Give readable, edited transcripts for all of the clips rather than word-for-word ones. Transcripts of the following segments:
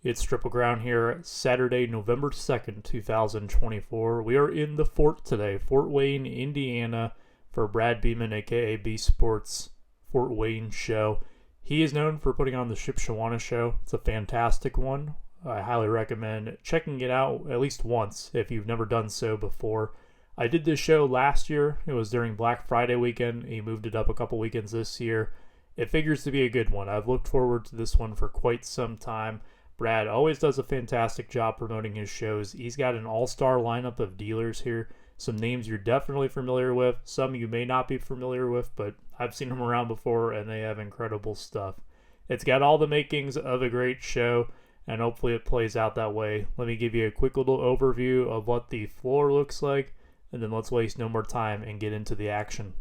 It's Triple Crown here, Saturday, November 2nd, 2024. We are in the fort today, Fort Wayne, Indiana, for Brad Beeman, aka B Sports Fort Wayne show. He is known for putting on the Shipshawana show. It's a fantastic one. I highly recommend checking it out at least once if you've never done so before. I did this show last year. It was during Black Friday weekend. He moved it up a couple weekends this year. It figures to be a good one. I've looked forward to this one for quite some time. Brad always does a fantastic job promoting his shows. He's got an all-star lineup of dealers here. Some names you're definitely familiar with. Some you may not be familiar with, but I've seen them around before, and they have incredible stuff. It's got all the makings of a great show, and hopefully it plays out that way. Let me give you a quick little overview of what the floor looks like, and then let's waste no more time and get into the action.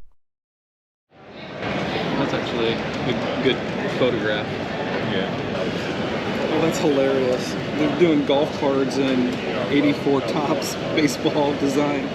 That's actually a good photograph. Yeah. Oh, that's hilarious. They're doing golf cards in 84 Topps baseball design.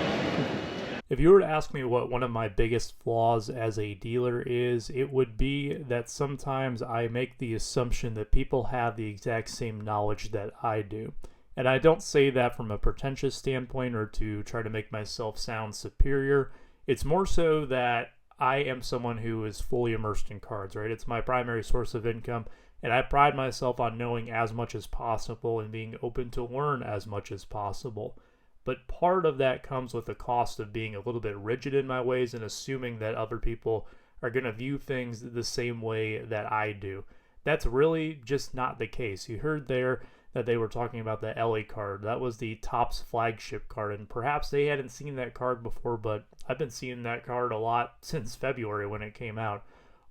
If you were to ask me what one of my biggest flaws as a dealer is, it would be that sometimes I make the assumption that people have the exact same knowledge that I do. And I don't say that from a pretentious standpoint or to try to make myself sound superior. It's more so that I am someone who is fully immersed in cards, right? It's my primary source of income, and I pride myself on knowing as much as possible and being open to learn as much as possible. But part of that comes with the cost of being a little bit rigid in my ways and assuming that other people are going to view things the same way that I do. That's really just not the case. You heard there that they were talking about the LA card. That was the Topps flagship card, and perhaps they hadn't seen that card before, but I've been seeing that card a lot since February when it came out.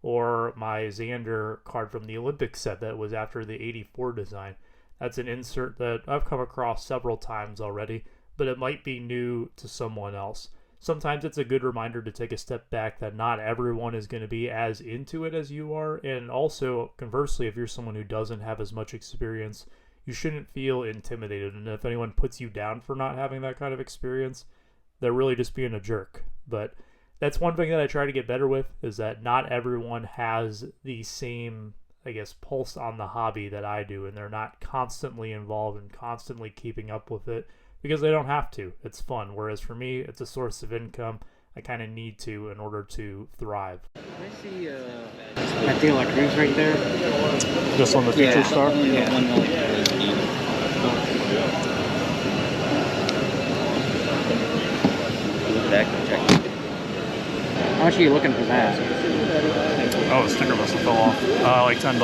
Or my Xander card from the Olympic set that was after the 84 design. That's an insert that I've come across several times already, but it might be new to someone else. Sometimes it's a good reminder to take a step back that not everyone is going to be as into it as you are, and also, conversely, if you're someone who doesn't have as much experience, you shouldn't feel intimidated, and if anyone puts you down for not having that kind of experience, they're really just being a jerk. But that's one thing that I try to get better with, is that not everyone has the same, I guess, pulse on the hobby that I do, and they're not constantly involved and constantly keeping up with it because they don't have to. It's fun, whereas for me, it's a source of income. I kind of need to in order to thrive. Can I see that deal like rings right there? Just on the Future Star? Yeah. How much are you looking for that? Oh, the sticker must have fell off. Like $10.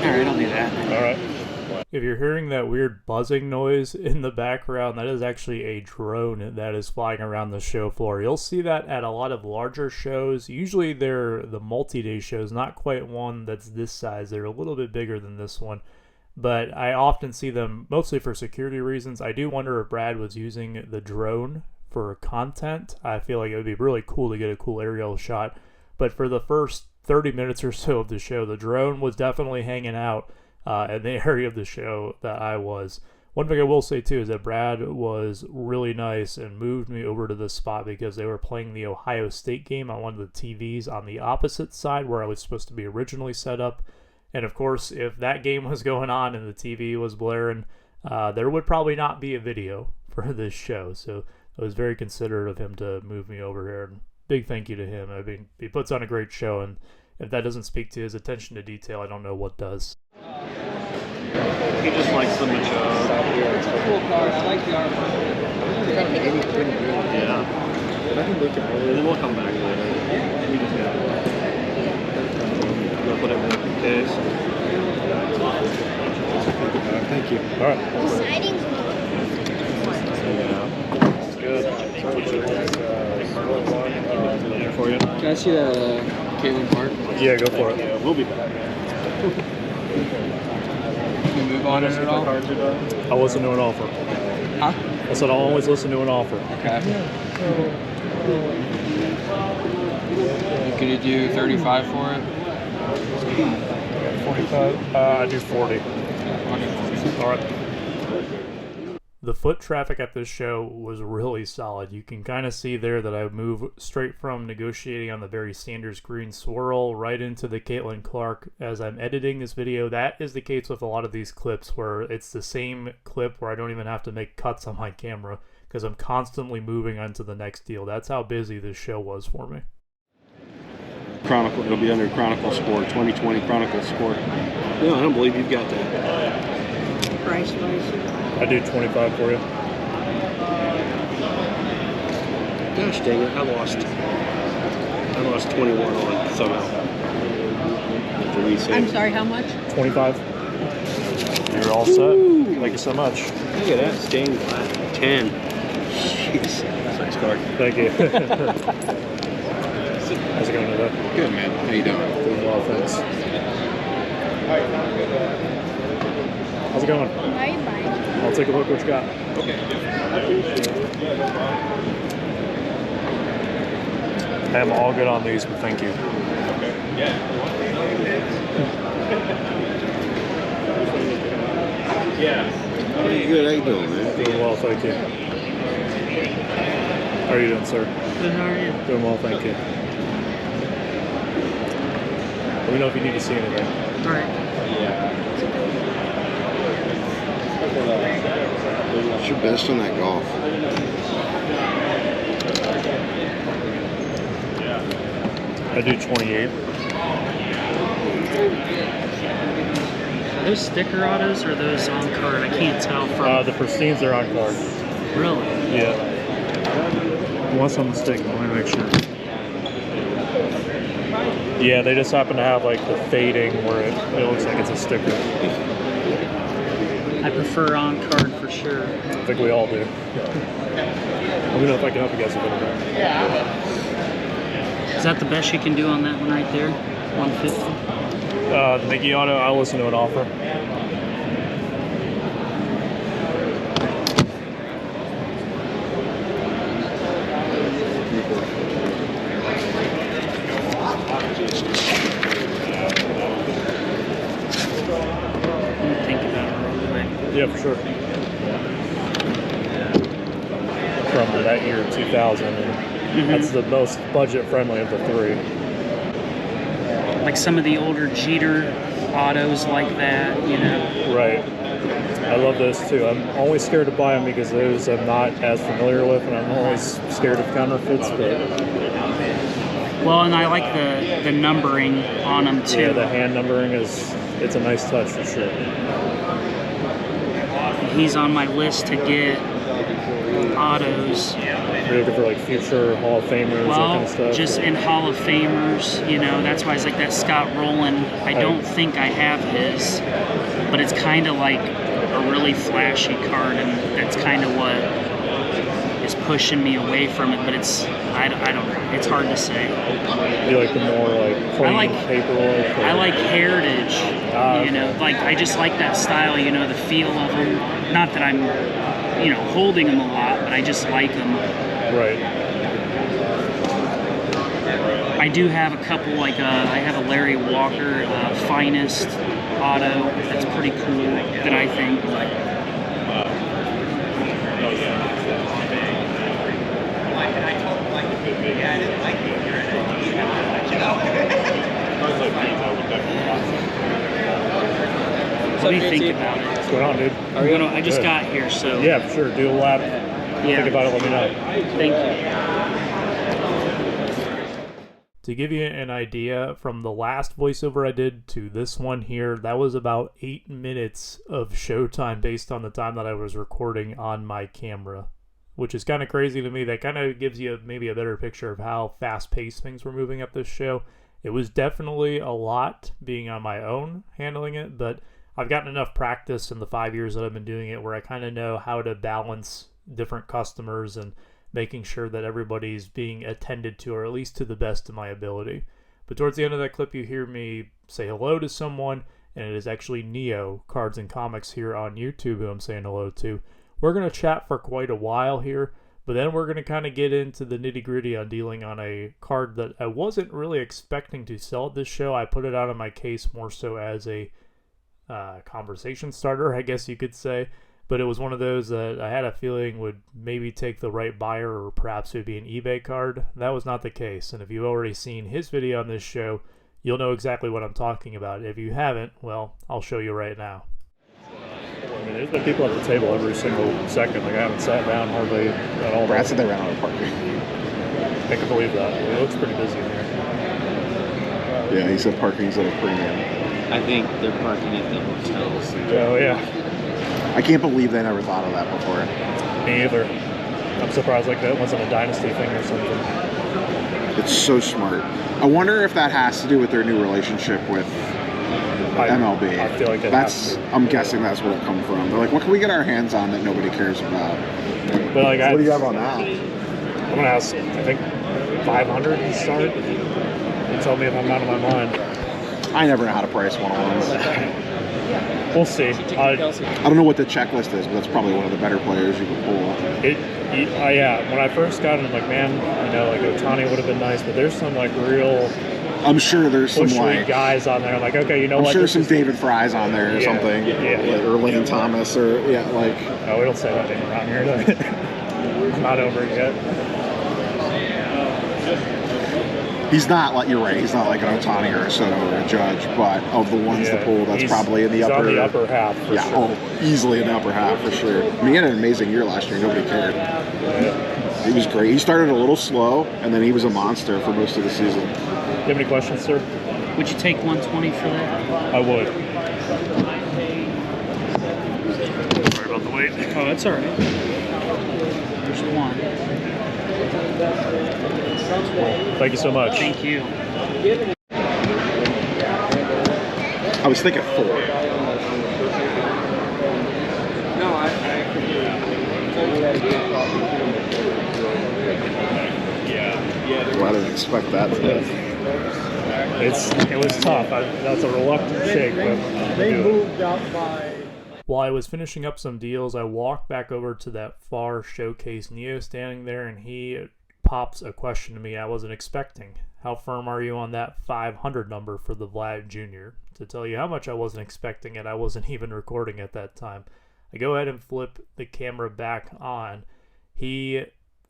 Alright, I'll do that. Alright. If you're hearing that weird buzzing noise in the background, that is actually a drone that is flying around the show floor. You'll see that at a lot of larger shows. Usually they're the multi-day shows, not quite one that's this size. They're a little bit bigger than this one. But I often see them mostly for security reasons. I do wonder if Brad was using the drone for content. I feel like it would be really cool to get a cool aerial shot. But for the first 30 minutes or so of the show, the drone was definitely hanging out in the area of the show that I was. One thing I will say too is that Brad was really nice and moved me over to this spot because they were playing the Ohio State game on one of the TVs on the opposite side where I was supposed to be originally set up. And of course, if that game was going on and the TV was blaring, there would probably not be a video for this show. So it was very considerate of him to move me over here. And big thank you to him. I mean, he puts on a great show, and if that doesn't speak to his attention to detail, I don't know what does. He just likes the mature. It's a cool card. I like the artwork. Yeah. I can look at it. And then we'll come back later. We just got put it in the case. Thank you. All right. It's good. For you. Can I see that Caitlin Park? Yeah, go for it. We'll be back. Can we move on at all? I'll listen to an offer. Huh? I said I'll always listen to an offer. Okay. Could you do 35 for it? 45. I do 40. All right. The foot traffic at this show was really solid. You can kind of see there that I move straight from negotiating on the Barry Sanders green swirl right into the Caitlin Clark as I'm editing this video. That is the case with a lot of these clips where it's the same clip where I don't even have to make cuts on my camera because I'm constantly moving on to the next deal. That's how busy this show was for me. Chronicle, it'll be under Chronicle Sport, 2020 Chronicle Sport. No, I don't believe you've got that. Price-wise? I do 25 for you. Gosh dang it, I lost 21 on somehow. I'm sorry, how much? 25. You're all set. Thank you so much. Look at that, stained glass. 10. Jeez. Nice card. Thank you. How's it going today? Good, man. How you doing? Doing well, thanks. How's it going? Bye-bye. I'll take a look what you got. Okay. I'm all good on these, but thank you. Pretty good. How you doing, man? Doing well, thank you. How are you doing, sir? Good, how are you? Doing well, thank you. Let me know if you need to see anything. All right. What's your best on that golf? I do 28. Are those sticker autos or are those on card? I can't tell from. The pristines are on card. Really? Yeah. Unless I'm mistaken, let me make sure. Yeah, they just happen to have like the fading where it looks like it's a sticker. I prefer on card for sure. I think we all do. Let me know if I can help you guys with anything. Is that the best you can do on that one right there? 150? The Mickey Auto, I'll listen to an offer. Think about it real quick. Yeah, for sure. From that year, 2000, and that's the most budget-friendly of the three. Like some of the older Jeter autos like that, you know. Right. I love those too. I'm always scared to buy them because those I'm not as familiar with, and I'm always scared of counterfeits. But Well, and I like the numbering on them too. yeah, the hand numbering it's a nice touch for sure. He's on my list to get autos. You're looking for like future Hall of Famers, that Well, kind of stuff. just in Hall of Famers, you know, that's why it's like that Scott Rowland. I don't think I have his, but it's kind of like a really flashy card, and that's kind of what is pushing me away from it. But I don't know. It's hard to say. You like the more like plain paperwork? I like heritage. You know, like I just like that style. You know, the feel of them. Not that I'm, you know, holding them a lot, but I just like them. Right. I do have a couple, like I have a Larry Walker Finest auto that's pretty cool that I think. Let me think about it. What's going on, dude? I just got here, so Yeah, for sure. Do a lap. yeah. Think about it. Let me know. Thank you. To give you an idea, from the last voiceover I did to this one here, that was about 8 minutes of showtime based on the time that I was recording on my camera, which is kind of crazy to me. That kind of gives you maybe a better picture of how fast-paced things were moving at this show. It was definitely a lot being on my own handling it, but I've gotten enough practice in the 5 years that I've been doing it where I kind of know how to balance different customers and making sure that everybody's being attended to, or at least to the best of my ability. But towards the end of that clip, you hear me say hello to someone, and it is actually Neo Cards and Comics here on YouTube who I'm saying hello to. We're going to chat for quite a while here, but then we're going to kind of get into the nitty-gritty on dealing on a card that I wasn't really expecting to sell at this show. I put it out on my case more so as a conversation starter, I guess you could say. but it was one of those that I had a feeling would maybe take the right buyer, or perhaps it would be an eBay card. That was not the case, and if you've already seen his video on this show, you'll know exactly what I'm talking about. If you haven't, well, I'll show you right now. I mean, there's been people at the table every single second. Like, I haven't sat down hardly at all. Brad said they ran out of parking. I can believe that. It looks pretty busy in here. Yeah, he said parking's at a premium. I think they're parking at the hotels. Oh, yeah. I can't believe they never thought of that before. Me either. I'm surprised like that wasn't a dynasty thing or something. It's so smart. I wonder if that has to do with their new relationship with MLB. I feel like I'm guessing that's where it come from. They're like, what can we get our hands on that nobody cares about? But like, What do you have on that? I'm gonna ask. I think 500 to start. You tell me if I'm out of my mind. I never know how to price one-on-ones. We'll see. I don't know what the checklist is, but that's probably one of the better players you could pull. Yeah. When I first got it, I'm like, man, like Ohtani would have been nice, but there's some like real. I'm sure there's some like guys on there. Like, okay, you know what? I'm sure some David Fry's on there or something. Yeah. Or Lane Thomas or like. No, we don't say that name around here. I'm not over it yet. He's not like, you're right, he's not like an Ohtani or a Soto or a Judge, but of the ones to pull, that's probably in the upper. On the upper half. For sure. Easily in the upper half for sure. I mean, he had an amazing year last year. Nobody cared. He was great. He started a little slow, and then he was a monster for most of the season. Do you have any questions, sir? Would you take 120 for that? I would. Sorry about the wait. Oh, that's all right. There's one. Thank you so much. Thank you. I was thinking 4. No, I Well, I didn't expect that today. It was tough. That's a reluctant shake. They moved up by. While I was finishing up some deals, I walked back over to that far showcase. Neo standing there, and he pops a question to me I wasn't expecting. How firm are you on that 500 number for the Vlad Jr.? To tell you how much I wasn't expecting it, I wasn't even recording at that time. I go ahead and flip the camera back on. He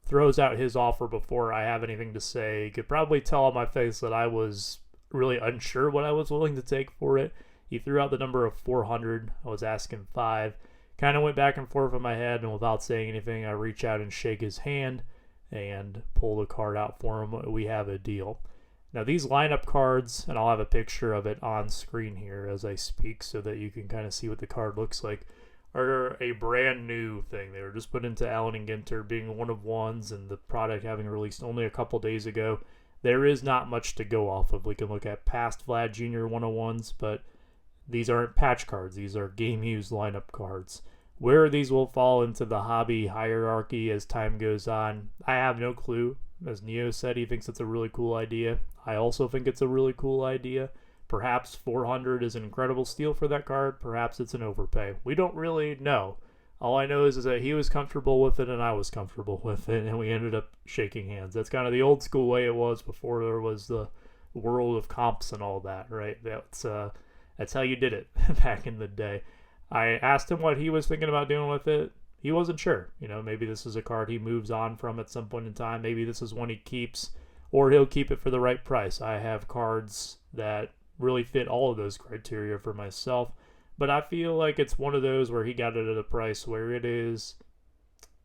throws out his offer before I have anything to say. You could probably tell on my face that I was really unsure what I was willing to take for it. He threw out the number of 400. I was asking 5. Kind of went back and forth in my head, and without saying anything, I reach out and shake his hand and pull the card out for him. We have a deal. Now these lineup cards, and I'll have a picture of it on screen here as I speak so that you can kind of see what the card looks like, are a brand new thing. They were just put into Allen and Ginter being one of ones, and the product having released only a couple days ago. There is not much to go off of. We can look at past Vlad Jr. 101s, but these aren't patch cards. These are game-used lineup cards. Where these will fall into the hobby hierarchy as time goes on, I have no clue. As Neo said, he thinks it's a really cool idea. I also think it's a really cool idea. Perhaps 400 is an incredible steal for that card. Perhaps it's an overpay. We don't really know. All I know is that he was comfortable with it and I was comfortable with it, and we ended up shaking hands. That's kind of the old school way it was before there was the world of comps and all that, right? That's how you did it back in the day. I asked him what he was thinking about doing with it. He wasn't sure. Maybe this is a card he moves on from at some point in time. Maybe this is one he keeps, or he'll keep it for the right price. I have cards that really fit all of those criteria for myself, but I feel like it's one of those where he got it at a price where it is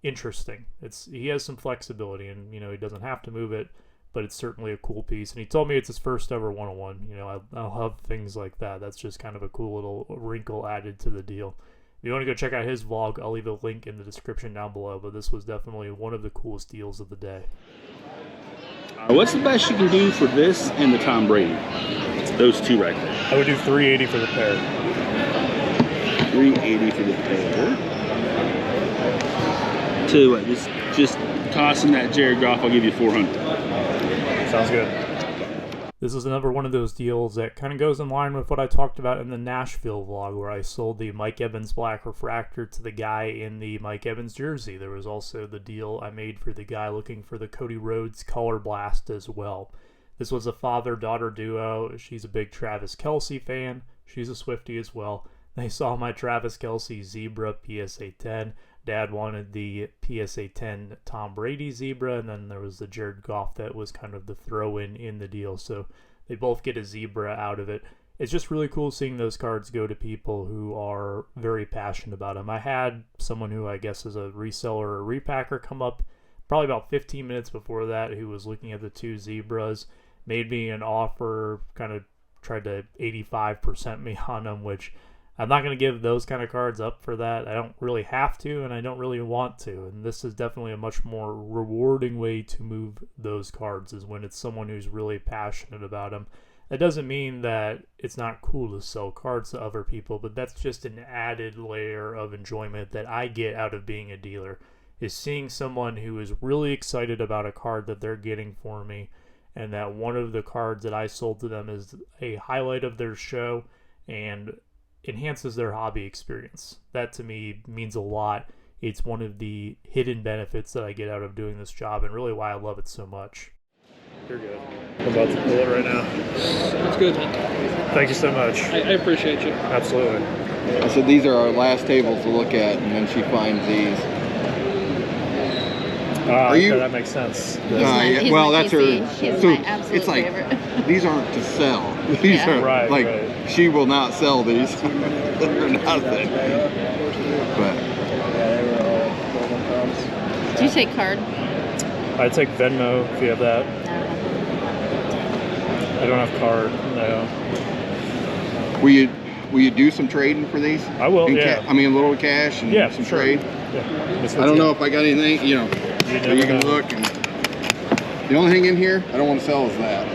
interesting. He has some flexibility, and he doesn't have to move it, but it's certainly a cool piece. And he told me it's his first ever 101. I love things like that. That's just kind of a cool little wrinkle added to the deal. If you want to go check out his vlog, I'll leave a link in the description down below, but this was definitely one of the coolest deals of the day. What's the best you can do for this and the Tom Brady? Those two right there. I would do 380 for the pair. 380 for the pair. Tell you what, just toss him that Jared Goff. I'll give you 400. Sounds good. This is another one of those deals that kind of goes in line with what I talked about in the Nashville vlog, where I sold the Mike Evans black refractor to the guy in the Mike Evans jersey. There was also the deal I made for the guy looking for the Cody Rhodes color blast as well. This was a father-daughter duo. She's a big Travis Kelce fan. She's a Swiftie as well. They saw my Travis Kelce Zebra PSA 10. Dad wanted the PSA 10 Tom Brady Zebra, and then there was the Jared Goff that was kind of the throw-in in the deal. So they both get a Zebra out of it. It's just really cool seeing those cards go to people who are very passionate about them. I had someone who I guess is a reseller or a repacker come up probably about 15 minutes before that who was looking at the two Zebras, made me an offer, kind of tried to 85% me on them, which I'm not going to give those kind of cards up for that. I don't really have to, and I don't really want to. And this is definitely a much more rewarding way to move those cards, is when it's someone who's really passionate about them. That doesn't mean that it's not cool to sell cards to other people, but that's just an added layer of enjoyment that I get out of being a dealer, is seeing someone who is really excited about a card that they're getting for me, and that one of the cards that I sold to them is a highlight of their show and enhances their hobby experience. That to me means a lot. It's one of the hidden benefits that I get out of doing this job, and really why I love it so much. You're good. I'm about to pull it right now. It's good, man. Thank you so much. I appreciate you. Absolutely. I said these are our last tables to look at, and then she finds these. Are you? Okay, that makes sense. He's well, my that's her. PC. He's So my absolute it's like favorite. these aren't to sell. These Yeah. are Right, like right. she will not sell these for nothing. But Do you take card? I'd take Venmo if you have that. I don't have card, no. will you do some trading for these? I will, In yeah. I mean, a little cash and Yeah, some sure. trade. Yeah. I don't know if I got anything. You know, You so never you can know. look. And the only thing in here I don't want to sell is that.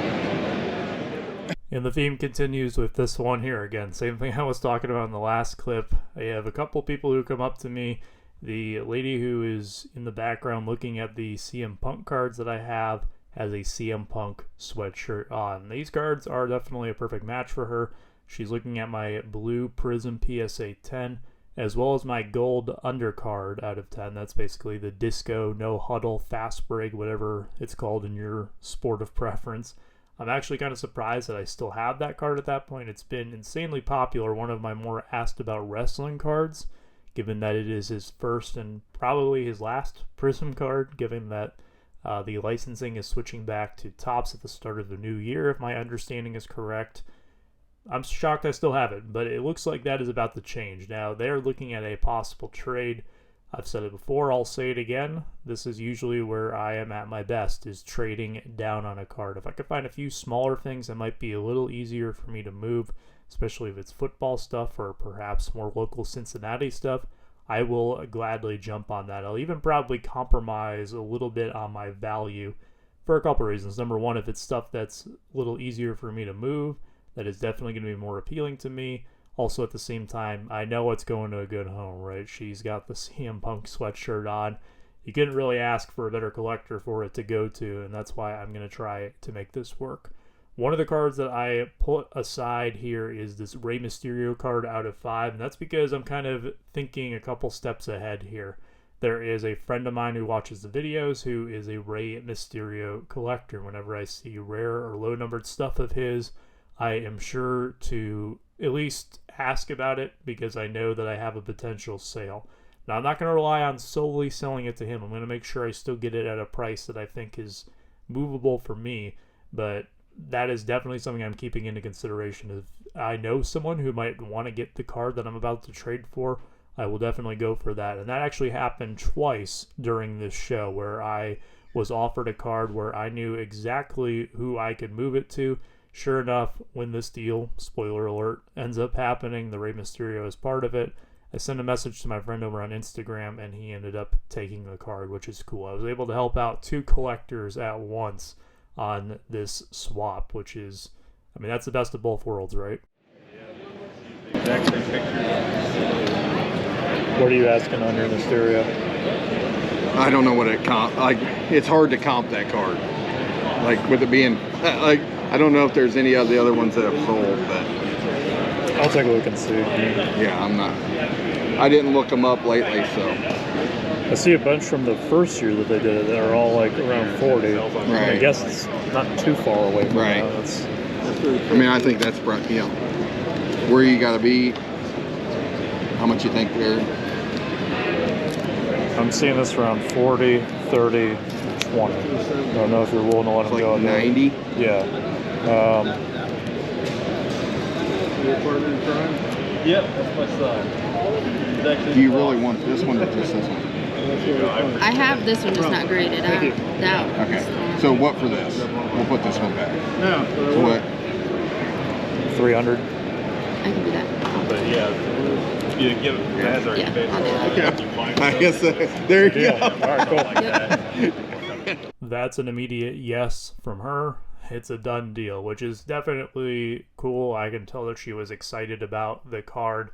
And the theme continues with this one here again. Same thing I was talking about in the last clip. I have a couple people who come up to me. The lady who is in the background looking at the CM Punk cards that I have has a CM Punk sweatshirt on. These cards are definitely a perfect match for her. She's looking at my blue Prism PSA 10 as well as my gold undercard out of 10. That's basically the disco, no huddle, fast break, whatever it's called in your sport of preference. I'm actually kind of surprised that I still have that card at that point. It's been insanely popular, one of my more asked about wrestling cards, given that it is his first and probably his last Prism card, given that the licensing is switching back to Topps at the start of the new year, if my understanding is correct. I'm shocked I still have it, but it looks like that is about to change. Now, they're looking at a possible trade. I've said it before, I'll say it again. This is usually where I am at my best, is trading down on a card. If I could find a few smaller things that might be a little easier for me to move, especially if it's football stuff or perhaps more local Cincinnati stuff, I will gladly jump on that. I'll even probably compromise a little bit on my value for a couple reasons. Number one, if it's stuff that's a little easier for me to move, that is definitely going to be more appealing to me. Also, at the same time, I know it's going to a good home, right? She's got the CM Punk sweatshirt on. You couldn't really ask for a better collector for it to go to, and that's why I'm going to try to make this work. One of the cards that I put aside here is this Rey Mysterio card out of 5, and that's because I'm kind of thinking a couple steps ahead here. There is a friend of mine who watches the videos who is a Rey Mysterio collector. Whenever I see rare or low-numbered stuff of his, I am sure to at least ask about it because I know that I have a potential sale. Now, I'm not going to rely on solely selling it to him. I'm going to make sure I still get it at a price that I think is movable for me, but that is definitely something I'm keeping into consideration. If I know someone who might want to get the card that I'm about to trade for, I will definitely go for that. And that actually happened twice during this show, where I was offered a card where I knew exactly who I could move it to. Sure enough, when this deal, spoiler alert, ends up happening, the Rey Mysterio is part of it. I sent a message to my friend over on Instagram, and he ended up taking the card, which is cool. I was able to help out 2 collectors at once on this swap, which is, I mean, that's the best of both worlds, right? What are you asking on your Mysterio? I don't know what it comp. Like, it's hard to comp that card. Like, with it being like, I don't know if there's any of the other ones that have sold, but I'll take a look and see. yeah, I'm not. I didn't look them up lately, so. I see a bunch from the first year that they did it that are all like around 40. I Right. guess it's not too far away from Right. that. I mean, I think that's, you know, where you got to be. how much you think they're? I'm seeing this around 40, 30, 20. I don't know if you're willing to let It's them like go. 90. Yeah. Yep, that's my son. Do you really want this one or just this one? I have this one, just not graded out. Okay. So what for this? We'll put this one back. No. So what? 300. I can do that. But yeah, you give it has our Yeah, I'll do that. I guess there you Deal. go. All right, cool. That's an immediate yes from her. It's a done deal, which is definitely cool. I can tell that she was excited about the card.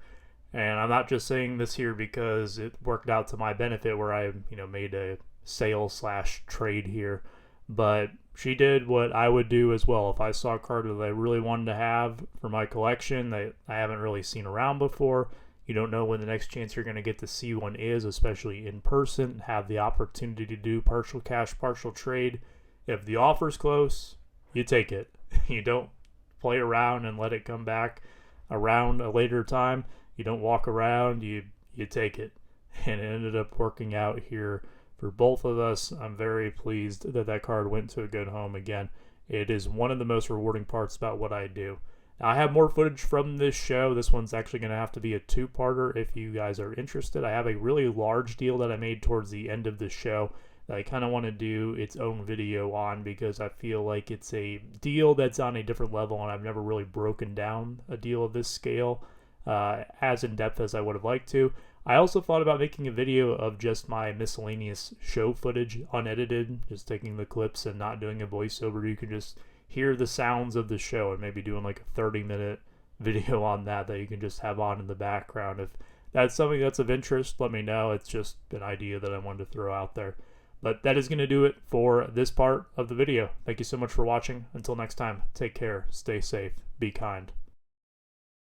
And I'm not just saying this here because it worked out to my benefit where I, made a sale / trade here. But she did what I would do as well. If I saw a card that I really wanted to have for my collection that I haven't really seen around before, you don't know when the next chance you're going to get to see one is, especially in person, have the opportunity to do partial cash, partial trade. If the offer's close, you take it. You don't play around and let it come back around a later time. You don't walk around, you take it. And it ended up working out here for both of us. I'm very pleased that that card went to a good home again. It is one of the most rewarding parts about what I do. Now, I have more footage from this show. This one's actually going to have to be a two-parter if you guys are interested. I have a really large deal that I made towards the end of the show that I kind of want to do its own video on because I feel like it's a deal that's on a different level and I've never really broken down a deal of this scale as in depth as I would have liked to. I also thought about making a video of just my miscellaneous show footage unedited, just taking the clips and not doing a voiceover. You can just hear the sounds of the show and maybe doing like a 30-minute video on that you can just have on in the background. If that's something that's of interest, let me know. It's just an idea that I wanted to throw out there. But that is going to do it for this part of the video. Thank you so much for watching. Until next time, take care, stay safe, be kind.